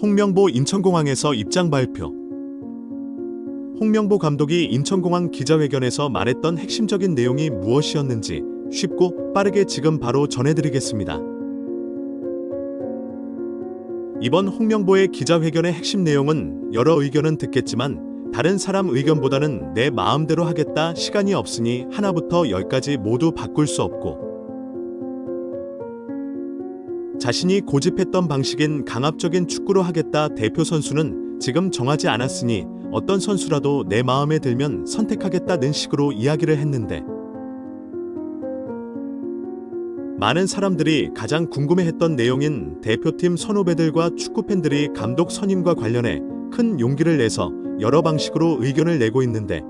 홍명보 인천공항에서 입장 발표. 홍명보 감독이 인천공항 기자회견에서 말했던 핵심적인 내용이 무엇이었는지 쉽고 빠르게 지금 바로 전해드리겠습니다. 이번 홍명보의 기자회견의 핵심 내용은 여러 의견은 듣겠지만 다른 사람 의견보다는 내 마음대로 하겠다, 시간이 없으니 하나부터 열까지 모두 바꿀 수 없고, 자신이 고집했던 방식인 강압적인 축구로 하겠다, 대표 선수는 지금 정하지 않았으니 어떤 선수라도 내 마음에 들면 선택하겠다는 식으로 이야기를 했는데, 많은 사람들이 가장 궁금해했던 내용인 대표팀 선후배들과 축구팬들이 감독 선임과 관련해 큰 용기를 내서 여러 방식으로 의견을 내고 있는데,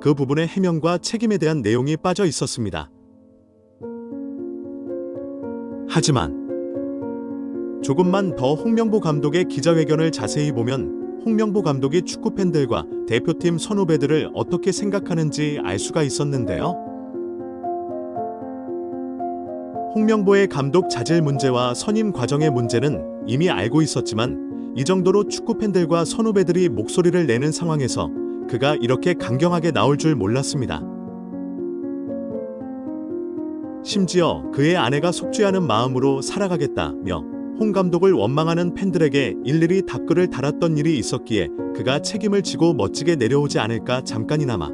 그 부분의 해명과 책임에 대한 내용이 빠져 있었습니다. 하지만 조금만 더 홍명보 감독의 기자회견을 자세히 보면 홍명보 감독이 축구팬들과 대표팀 선후배들을 어떻게 생각하는지 알 수가 있었는데요. 홍명보의 감독 자질 문제와 선임 과정의 문제는 이미 알고 있었지만 이 정도로 축구팬들과 선후배들이 목소리를 내는 상황에서 그가 이렇게 강경하게 나올 줄 몰랐습니다. 심지어 그의 아내가 속죄하는 마음으로 살아가겠다며 홍 감독을 원망하는 팬들에게 일일이 답글을 달았던 일이 있었기에 그가 책임을 지고 멋지게 내려오지 않을까 잠깐이나마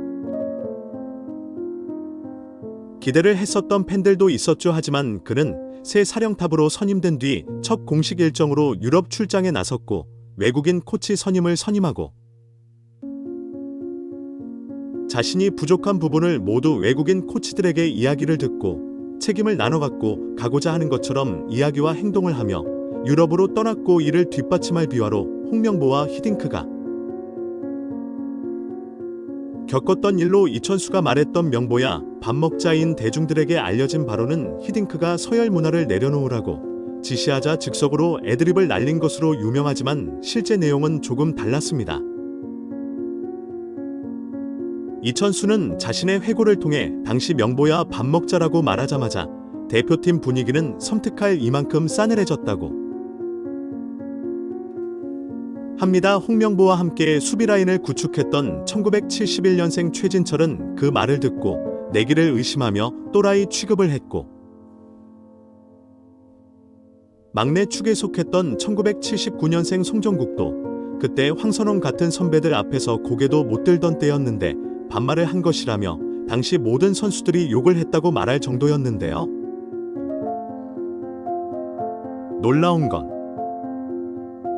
기대를 했었던 팬들도 있었죠. 하지만 그는 새 사령탑으로 선임된 뒤 첫 공식 일정으로 유럽 출장에 나섰고 외국인 코치 선임을 선임하고 자신이 부족한 부분을 모두 외국인 코치들에게 이야기를 듣고 책임을 나눠갖고 가고자 하는 것처럼 이야기와 행동을 하며 유럽으로 떠났고 이를 뒷받침할 비화로 홍명보와 히딩크가 겪었던 일로 이천수가 말했던 명보야 밥 먹자인 대중들에게 알려진 바로는 히딩크가 서열 문화를 내려놓으라고 지시하자 즉석으로 애드립을 날린 것으로 유명하지만 실제 내용은 조금 달랐습니다. 이천수는 자신의 회고를 통해 당시 명보야 밥 먹자라고 말하자마자 대표팀 분위기는 섬뜩할 이만큼 싸늘해졌다고 합니다. 홍명보와 함께 수비라인을 구축했던 1971년생 최진철은 그 말을 듣고 내기를 의심하며 또라이 취급을 했고, 막내 축에 속했던 1979년생 송정국도 그때 황선홍 같은 선배들 앞에서 고개도 못 들던 때였는데 반말을 한 것이라며 당시 모든 선수들이 욕을 했다고 말할 정도였는데요. 놀라운 건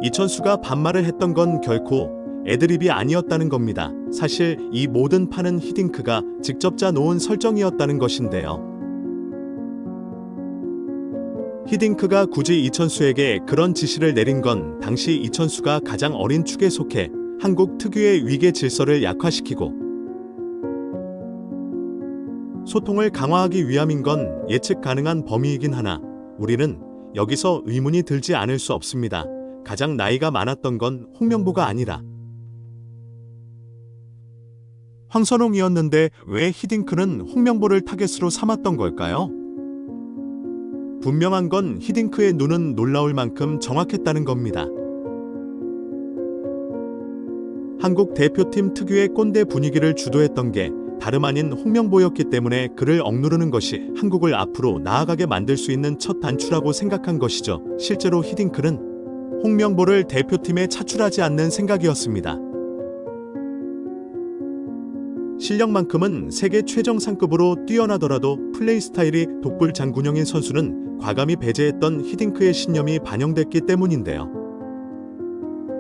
이천수가 반말을 했던 건 결코 애드립이 아니었다는 겁니다. 사실 이 모든 판은 히딩크가 직접 짜놓은 설정이었다는 것인데요. 히딩크가 굳이 이천수에게 그런 지시를 내린 건 당시 이천수가 가장 어린 축에 속해 한국 특유의 위계 질서를 약화시키고 소통을 강화하기 위함인 건 예측 가능한 범위이긴 하나 우리는 여기서 의문이 들지 않을 수 없습니다. 가장 나이가 많았던 건 홍명보가 아니라 황선홍이었는데 왜 히딩크는 홍명보를 타겟으로 삼았던 걸까요? 분명한 건 히딩크의 눈은 놀라울 만큼 정확했다는 겁니다. 한국 대표팀 특유의 꼰대 분위기를 주도했던 게 다름 아닌 홍명보였기 때문에 그를 억누르는 것이 한국을 앞으로 나아가게 만들 수 있는 첫 단추라고 생각한 것이죠. 실제로 히딩크는 홍명보를 대표팀에 차출하지 않는 생각이었습니다. 실력만큼은 세계 최정상급으로 뛰어나더라도 플레이 스타일이 독불 장군형인 선수는 과감히 배제했던 히딩크의 신념이 반영됐기 때문인데요.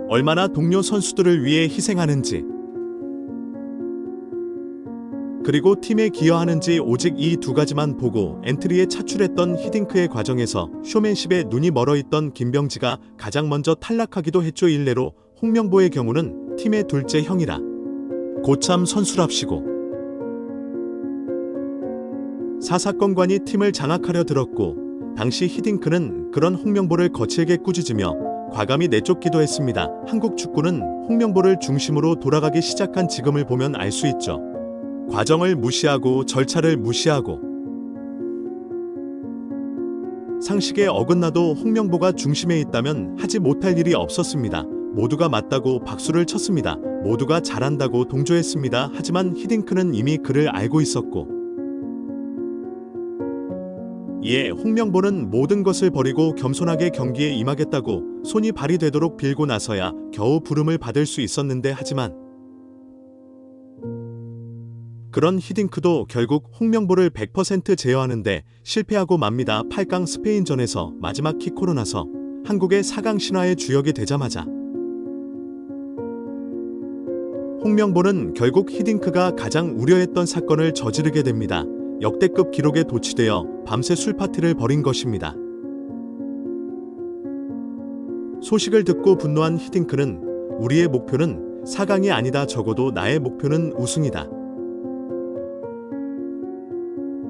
얼마나 동료 선수들을 위해 희생하는지 그리고 팀에 기여하는지 오직 이 두 가지만 보고 엔트리에 차출했던 히딩크의 과정에서 쇼맨십에 눈이 멀어있던 김병지가 가장 먼저 탈락하기도 했죠. 일례로 홍명보의 경우는 팀의 둘째 형이라 고참 선수랍시고 사사건관이 팀을 장악하려 들었고 당시 히딩크는 그런 홍명보를 거칠게 꾸짖으며 과감히 내쫓기도 했습니다. 한국 축구는 홍명보를 중심으로 돌아가기 시작한 지금을 보면 알 수 있죠. 과정을 무시하고 절차를 무시하고 상식에 어긋나도 홍명보가 중심에 있다면 하지 못할 일이 없었습니다. 모두가 맞다고 박수를 쳤습니다. 모두가 잘한다고 동조했습니다. 하지만 히딩크는 이미 그를 알고 있었고, 이에 홍명보는 모든 것을 버리고 겸손하게 경기에 임하겠다고 손이 발이 되도록 빌고 나서야 겨우 부름을 받을 수 있었는데, 하지만 그런 히딩크도 결국 홍명보를 100% 제어하는데 실패하고 맙니다. 8강 스페인전에서 마지막 킥으로 나서 한국의 4강 신화의 주역이 되자마자 홍명보는 결국 히딩크가 가장 우려했던 사건을 저지르게 됩니다. 역대급 기록에 도취되어 밤새 술파티를 벌인 것입니다. 소식을 듣고 분노한 히딩크는 우리의 목표는 4강이 아니다. 적어도 나의 목표는 우승이다.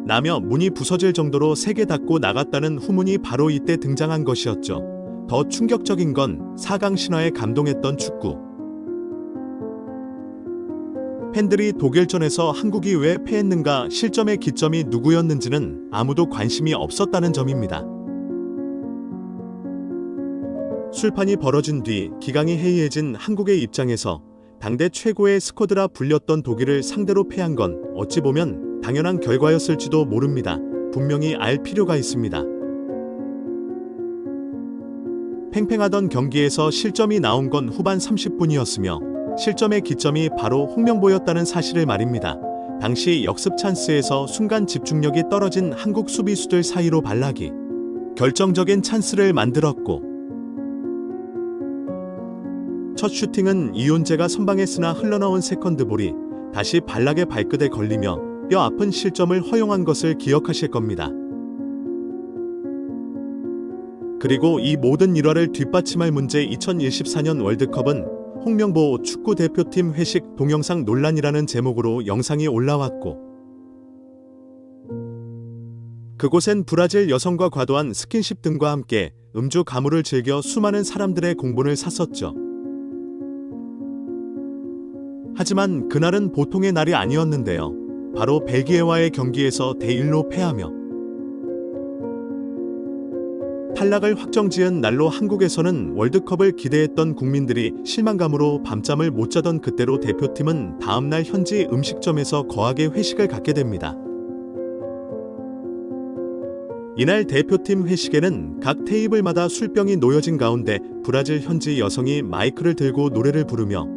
라며 문이 부서질 정도로 세게 닫고 나갔다는 후문이 바로 이때 등장한 것이었죠. 더 충격적인 건 4강 신화에 감동했던 축구. 팬들이 독일전에서 한국이 왜 패했는가, 실점의 기점이 누구였는지는 아무도 관심이 없었다는 점입니다. 술판이 벌어진 뒤 기강이 해이해진 한국의 입장에서 당대 최고의 스쿼드라 불렸던 독일을 상대로 패한 건 어찌 보면 당연한 결과였을지도 모릅니다. 분명히 알 필요가 있습니다. 팽팽하던 경기에서 실점이 나온 건 후반 30분이었으며 실점의 기점이 바로 홍명보였다는 사실을 말입니다. 당시 역습 찬스에서 순간 집중력이 떨어진 한국 수비수들 사이로 발락이 결정적인 찬스를 만들었고, 첫 슈팅은 이온재가 선방했으나 흘러나온 세컨드볼이 다시 발락의 발끝에 걸리며 뼈 아픈 실점을 허용한 것을 기억하실 겁니다. 그리고 이 모든 일화를 뒷받침할 문제, 2024년 월드컵은 홍명보 축구대표팀 회식 동영상 논란이라는 제목으로 영상이 올라왔고, 그곳엔 브라질 여성과 과도한 스킨십 등과 함께 음주 가무를 즐겨 수많은 사람들의 공분을 샀었죠. 하지만 그날은 보통의 날이 아니었는데요. 바로 벨기에와의 경기에서 대1로 패하며 탈락을 확정지은 날로 한국에서는 월드컵을 기대했던 국민들이 실망감으로 밤잠을 못 자던 그때로 대표팀은 다음날 현지 음식점에서 거하게 회식을 갖게 됩니다. 이날 대표팀 회식에는 각 테이블마다 술병이 놓여진 가운데 브라질 현지 여성이 마이크를 들고 노래를 부르며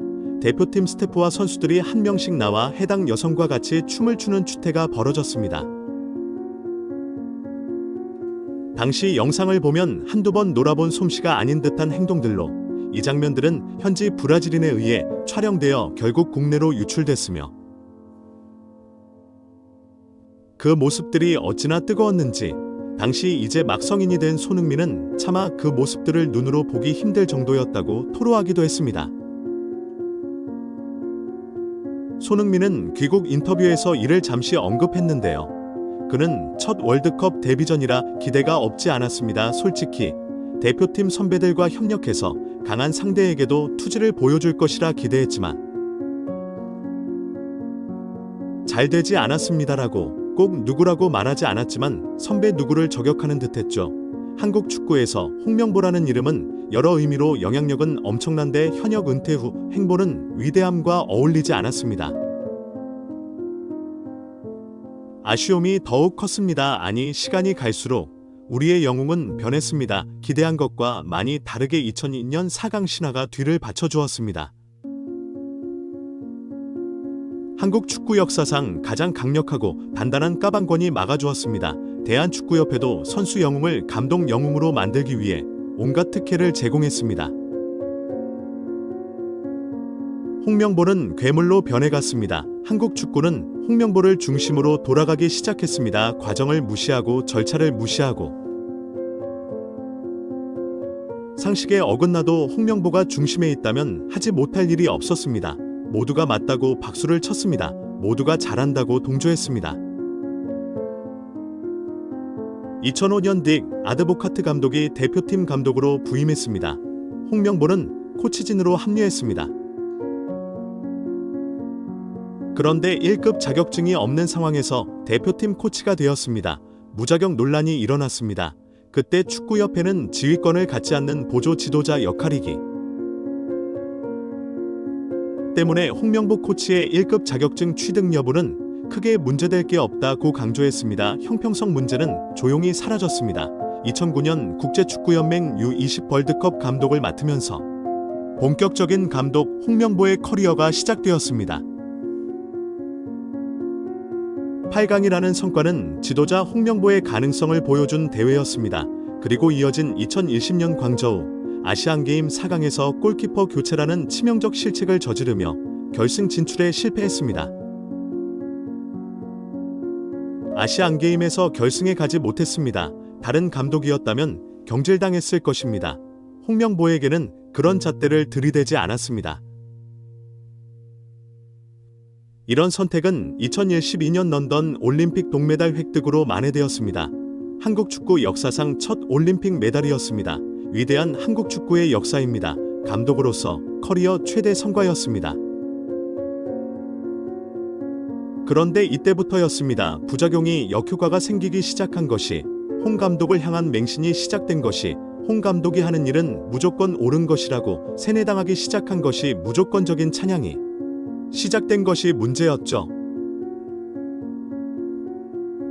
대표팀 스태프와 선수들이 한 명씩 나와 해당 여성과 같이 춤을 추는 추태가 벌어졌습니다. 당시 영상을 보면 한두 번 놀아본 솜씨가 아닌 듯한 행동들로 이 장면들은 현지 브라질인에 의해 촬영되어 결국 국내로 유출됐으며, 그 모습들이 어찌나 뜨거웠는지 당시 이제 막 성인이 된 손흥민은 차마 그 모습들을 눈으로 보기 힘들 정도였다고 토로하기도 했습니다. 손흥민은 귀국 인터뷰에서 이를 잠시 언급했는데요. 그는 첫 월드컵 데뷔전이라 기대가 없지 않았습니다. 솔직히 대표팀 선배들과 협력해서 강한 상대에게도 투지를 보여줄 것이라 기대했지만 잘 되지 않았습니다라고 꼭 누구라고 말하지 않았지만 선배 누구를 저격하는 듯했죠. 한국 축구에서 홍명보라는 이름은 여러 의미로 영향력은 엄청난데 현역 은퇴 후 행보는 위대함과 어울리지 않았습니다. 아쉬움이 더욱 컸습니다. 아니, 시간이 갈수록 우리의 영웅은 변했습니다. 기대한 것과 많이 다르게 2002년 4강 신화가 뒤를 받쳐주었습니다. 한국 축구 역사상 가장 강력하고 단단한 까방권이 막아주었습니다. 대한축구협회도 선수 영웅을 감독 영웅으로 만들기 위해 온갖 특혜를 제공했습니다. 홍명보는 괴물로 변해갔습니다. 한국 축구는 홍명보를 중심으로 돌아가기 시작했습니다. 과정을 무시하고 절차를 무시하고 상식에 어긋나도 홍명보가 중심에 있다면 하지 못할 일이 없었습니다. 모두가 맞다고 박수를 쳤습니다. 모두가 잘한다고 동조했습니다. 2005년 딕 아드보카트 감독이 대표팀 감독으로 부임했습니다. 홍명보는 코치진으로 합류했습니다. 그런데 1급 자격증이 없는 상황에서 대표팀 코치가 되었습니다. 무자격 논란이 일어났습니다. 그때 축구협회는 지휘권을 갖지 않는 보조 지도자 역할이기 때문에 홍명보 코치의 1급 자격증 취득 여부는 크게 문제될 게 없다고 강조했습니다. 형평성 문제는 조용히 사라졌습니다. 2009년 국제축구연맹 U20 월드컵 감독을 맡으면서 본격적인 감독 홍명보의 커리어가 시작되었습니다. 8강이라는 성과는 지도자 홍명보의 가능성을 보여준 대회였습니다. 그리고 이어진 2020년 광저우 아시안게임 4강에서 골키퍼 교체라는 치명적 실책을 저지르며 결승 진출에 실패했습니다. 아시안게임에서 결승에 가지 못했습니다. 다른 감독이었다면 경질당했을 것입니다. 홍명보에게는 그런 잣대를 들이대지 않았습니다. 이런 선택은 2012년 런던 올림픽 동메달 획득으로 만회되었습니다. 한국 축구 역사상 첫 올림픽 메달이었습니다. 위대한 한국 축구의 역사입니다. 감독으로서 커리어 최대 성과였습니다. 그런데 이때부터였습니다. 부작용이 역효과가 생기기 시작한 것이, 홍 감독을 향한 맹신이 시작된 것이, 홍 감독이 하는 일은 무조건 옳은 것이라고 세뇌당하기 시작한 것이, 무조건적인 찬양이 시작된 것이 문제였죠.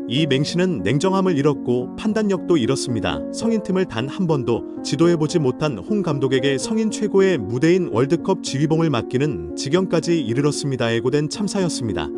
이 맹신은 냉정함을 잃었고 판단력도 잃었습니다. 성인팀을 단 한 번도 지도해보지 못한 홍 감독에게 성인 최고의 무대인 월드컵 지휘봉을 맡기는 지경까지 이르렀습니다. 예고된 참사였습니다.